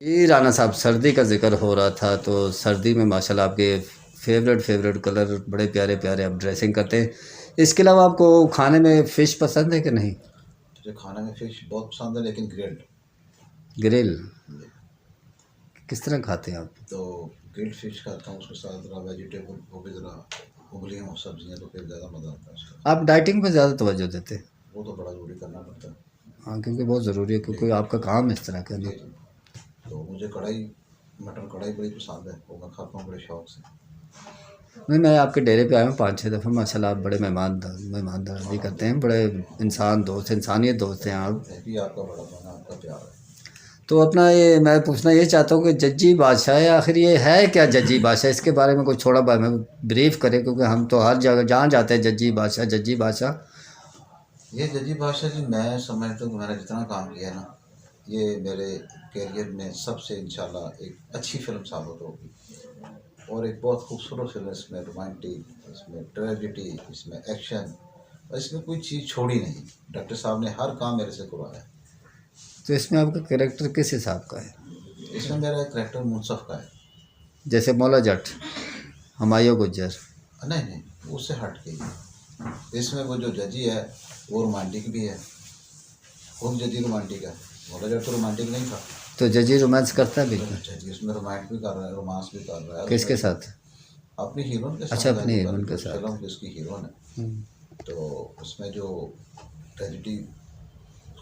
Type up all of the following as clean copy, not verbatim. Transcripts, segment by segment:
ये राना साहब, सर्दी का ज़िक्र हो रहा था, तो सर्दी में माशाल्लाह आपके फ़ेवरेट कलर बड़े प्यारे प्यारे आप ड्रेसिंग करते हैं। इसके अलावा आपको खाने में फ़िश पसंद है कि नहीं? मुझे खाने में फ़िश बहुत पसंद है, लेकिन ग्रिल्ड। ग्रिल किस तरह खाते हैं आप? तो ग्रिल्ड फ़िश खाता हूँ, उसके साथ ज़रा वेजिटेबल वो भी ज़रा उबली हों सब्ज़ियाँ, तो फिर ज़्यादा मज़ा आता है उसका। आप डाइटिंग पे ज़्यादा तवज्जो देते हैं? वो तो बड़ा ज़रूरी करना पड़ता है। हाँ, क्योंकि बहुत ज़रूरी है, जी क्योंकि आपका काम इस तरह का है जी ना। जी। तो मुझे मटन कढ़ाई बड़ी पसंद है, वो मैं खाता हूँ बड़े शौक़ से। नहीं, मैं आपके डेरे पे आया हूँ 5-6 दफ़ा, माशाल्लाह आप बड़े मेहमानदारी करते हैं, बड़े इंसान दोस्त, इंसानियत दोस्त हैं आप। भी आपका बड़ा बना, आपका प्यार है। तो अपना ये मैं पूछना ये चाहता हूँ कि जज्जी बादशाह है, आखिर ये है क्या जज्जी बादशाह? इसके बारे में कुछ थोड़ा हमें ब्रीफ करें, क्योंकि हम तो हर जगह जहाँ जाते हैं जज्जी बादशाह। ये जजी बादशाह जी, मैं समझता हूँ कि मैंने जितना काम किया ना, ये मेरे करियर में सबसे इंशाल्लाह एक अच्छी फ़िल्म साबित होगी। और एक बहुत खूबसूरत फिल्म, इसमें रोमांटिक, इसमें ट्रेजिडी, इसमें एक्शन, और इसमें कोई चीज़ छोड़ी नहीं। डॉक्टर साहब ने हर काम मेरे से करवाया। तो इसमें आपका कैरेक्टर किस हिसाब का है? इसमें मेरा करेक्टर मुनसफ़ का है। जैसे मौला जट, हुमायूं गुज्जर? नहीं नहीं, उससे हट के ही इसमें वो जो जजी है वो रोमांटिक भी है, खुद जजी रोमांटिक है। मौला जट तो रोमांटिक नहीं था। तो जजी रोमांस करता भी तो है? जजी उसमें रोमांस भी कर रहा है, रोमांस भी कर रहा है किसके उसमें। साथ? अपनी हीरोइन के अच्छा, साथ है अपनी जी, हीरोइन बल्कि के उस साथ। फिल्म की उसकी हीरोइन है। हम्म। तो उसमें जो ट्रेजिडी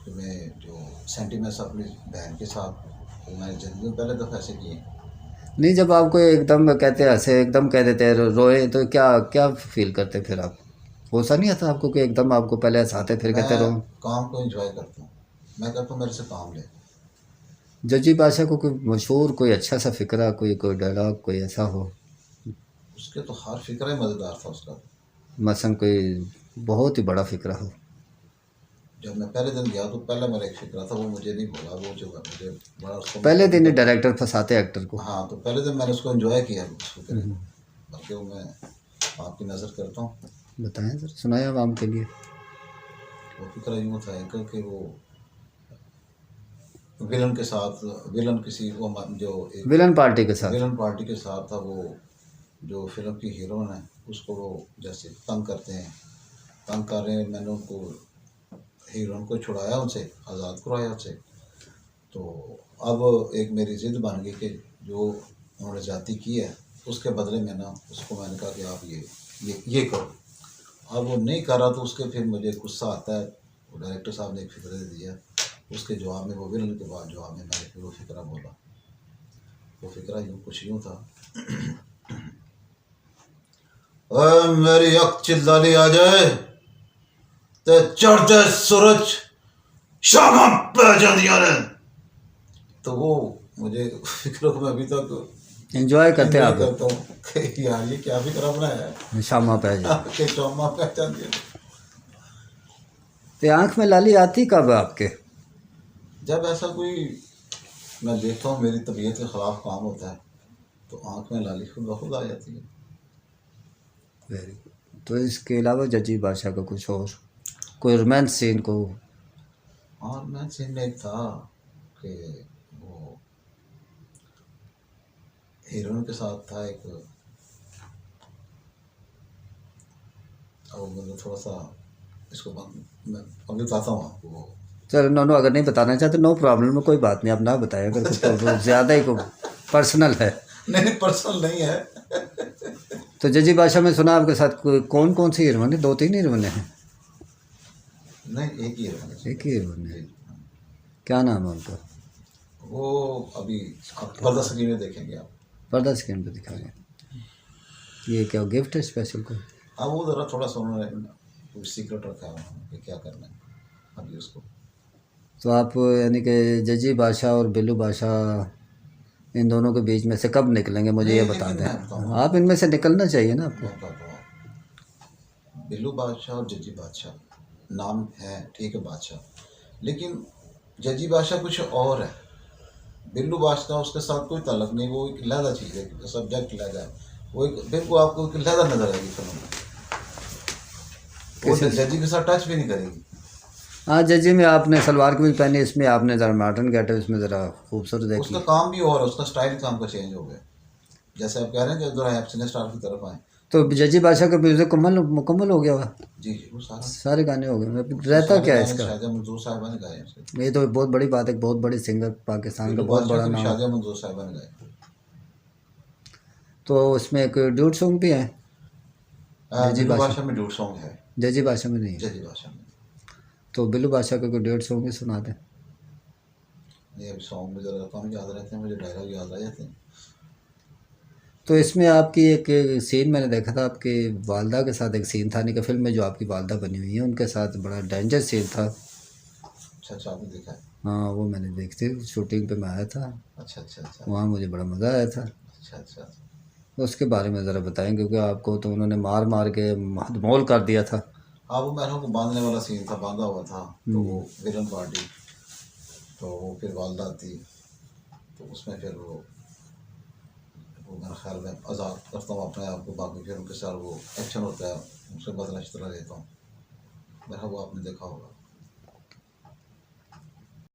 में जो सेंटिमेंट्स अपनी बहन के साथ, वो मैंने ज़िंदगी में पहले दफ़ा ऐसे किए। नहीं, जब आपको एकदम कहते हैं ऐसे एकदम कह देते हैं रोए, तो क्या क्या फील करते फिर आप? गुस्सा नहीं आता आपको कि एकदम आपको पहले हँसाते फिर कहते मैं रो? काम को एंजॉय करता हूँ। मैं कहता हूँ मेरे से काम ले। जज्जी बादशाह को कोई मशहूर कोई अच्छा सा फ़िक्रा, कोई कोई डायलॉग कोई ऐसा हो? उसके तो हर फिक्र ही मज़ेदार था उसका। मसलन कोई बहुत ही बड़ा फ़िक्रा हो? जब मैं पहले दिन गया तो पहला मेरा एक फिक्रा था, वो मुझे नहीं भूला। वो जो मुझे बड़ा उसको मैं पहले कॉपी दिन ही करता हूँ। डायरेक्टर फँसाते एक्टर को। हाँ, तो पहले दिन मैंने उसको एंजॉय किया उस फिक्रे हम्म, को। बल्कि वो मैं आपकी नज़र करता हूँ। बताएं सर, सुनाएं आवाम के लिए। वो फिक्रा यूँ था एक कि वो विलन के साथ, विलन किसी वो जो एक विलन पार्टी के साथ? विलन पार्टी के साथ था। वो जो फिल्म की हीरोइन है उसको वो जैसे तंग करते हैं, तंग कर रहे हैं। मैंने उनको हीरोइन को छुड़ाया, उनसे आज़ाद करवाया उनसे। तो अब एक मेरी ज़िद बन गई कि जो उन्होंने ज़्यादती की है उसके बदले में ना, उसको मैंने कहा कि आप ये करो। अब वो नहीं कर रहा, तो उसके फिर मुझे गुस्सा आता है। वो डायरेक्टर साहब ने एक फ़िक्र दे दिया, उसके जवाब में, वो विलन के बाद जवाब में मैंने फिर वो फ़िक्रा बोला। वो फ़िक्रा कुछ यूँ था। मेरी अख चिल्लानी आ जाए ते चढ़ते सूरज शामा पै जांदियां ने। तो वो मुझे फ़िक्र को मैं अभी तक एंजॉय करते हैं एंजॉय आप? करता हूँ कि यार ये क्या फ़िक्रा बनाया है शामा पै जाए कि शामा पै जांदियां ने। तो आँख में लाली आती कब आपके? जब ऐसा कोई मैं देखता हूँ मेरी तबीयत के ख़िलाफ़ काम होता है, तो आँख में लाली खुद ब खुद आ जाती है। Very good. तो इसके अलावा जज्जी बादशाह का कुछ और कोई रोमांस सीन को? और मैं सीन में एक था कि वो हीरोइन के साथ था एक, और मतलब थोड़ा सा इसको मैं अभी बताता हूँ आपको वो। चलो, नो नो, अगर नहीं बताना चाहते नो प्रॉब्लम, कोई बात नहीं, आप ना बताएं अगर कुछ तो ज़्यादा ही को पर्सनल है। नहीं पर्सनल नहीं है। तो जजी बादशाह में सुना आपके साथ कौन कौन सी हीरोइन है? 2-3 हीरोइन हैं? नहीं, एक ही हीरोइन है एक ही हीरोइन है? जी। क्या नाम है उनका? वो अभी आप पर्दा स्क्रीन में देखेंगे आप। पर्दा स्क्रीन पर दिखाएंगे। ये क्या गिफ्ट है स्पेशल को? हाँ, वो ज़रा थोड़ा सा उन्होंने कुछ सीक्रेट रखा है कि क्या करना है अभी उसको। तो आप यानी कि जजी बादशाह और बिल्लू बादशाह, इन दोनों के बीच में से कब निकलेंगे मुझे ये नहीं, बता लेकिन दें। मैं बताऊँ आप आपको, इनमें से निकलना चाहिए ना आपको। मैं बताता हूँ आपको। बिल्लू बादशाह और जजी बादशाह नाम है, ठीक है, बादशाह, लेकिन जजी बादशाह कुछ और है। बिल्लू बादशाह उसके साथ कोई ताल्लुक नहीं, वो एक लहदा चीज़ है, सब्जेक्ट लहदा है। वो एक बिल्कुल आपको एक लहदा नजर आएगी फिल्म में। वो किस? जजी के साथ टच भी नहीं करेगी। हाँ जजी में आपने सलवार कमीज पहनी, इसमें आपने ज़रा मॉडर्न गेटअप, इसमें ज़रा खूबसूरत देखी। उसका काम भी और उसका स्टाइल काम का चेंज हो गया। जैसे आप कह रहे हैं कि उधर एक्शन स्टार की तरफ आए। तो जजी बादशाह का म्यूज़िक मुकम्मल हो गया हुआ, जी जी, वो सारा सारे गाने हो गए। उसके रहता सारे क्या है गाने इसका? शाहजहाँ मंजूर साहिबा ने गाए हैं उसके। ये तो बहुत बड़ी बात है, बहुत बड़ी सिंगर, पाकिस्तान का बिल्लू बहुत बादशाह बड़ा के भी नाम। शाहजहाँ मंजूर साहिबा ने गाए। तो उसमें एक ड्यूट सॉन्ग भी है जजी बिल्लू बादशाह, बादशाह में ड्यूट सॉन्ग है। जजी बादशाह में नहीं है। जजी बादशाह में तो बिल्लू बादशाह का कोई ड्यूट सॉन्ग ही सुना दें। ये अभी सॉन्ग में ज़रा कम याद रहते हैं, मुझे डायलॉग याद रह जाते हैं। तो इसमें आपकी एक सीन मैंने देखा था, आपकी वालदा के साथ एक सीन था, नहीं कि फिल्म में जो आपकी वालदा बनी हुई है उनके साथ बड़ा डेंजर सीन था। अच्छा अच्छा, आपने देखा है। हाँ वो मैंने देखती, शूटिंग पे मैं आया था, अच्छा अच्छा अच्छा वहाँ मुझे बड़ा मज़ा आया था। अच्छा अच्छा। तो उसके बारे में ज़रा बताएं, क्योंकि आपको तो उन्होंने मार मार के हदमौल कर दिया था। हाँ, वो मैंने को बांधने वाला सीन था, बांधा हुआ था। तो वो हम्म। विलन पार्टी, तो वो फिर वालदा थी, तो उसमें फिर वो मेरा ख्याल में आज़ाद करता हूँ अपने आप को, बाकी फिर उनके साथ वो एक्शन होता है, उनसे बदला इस तरह लेता हूँ। मेरा वो आपने देखा होगा।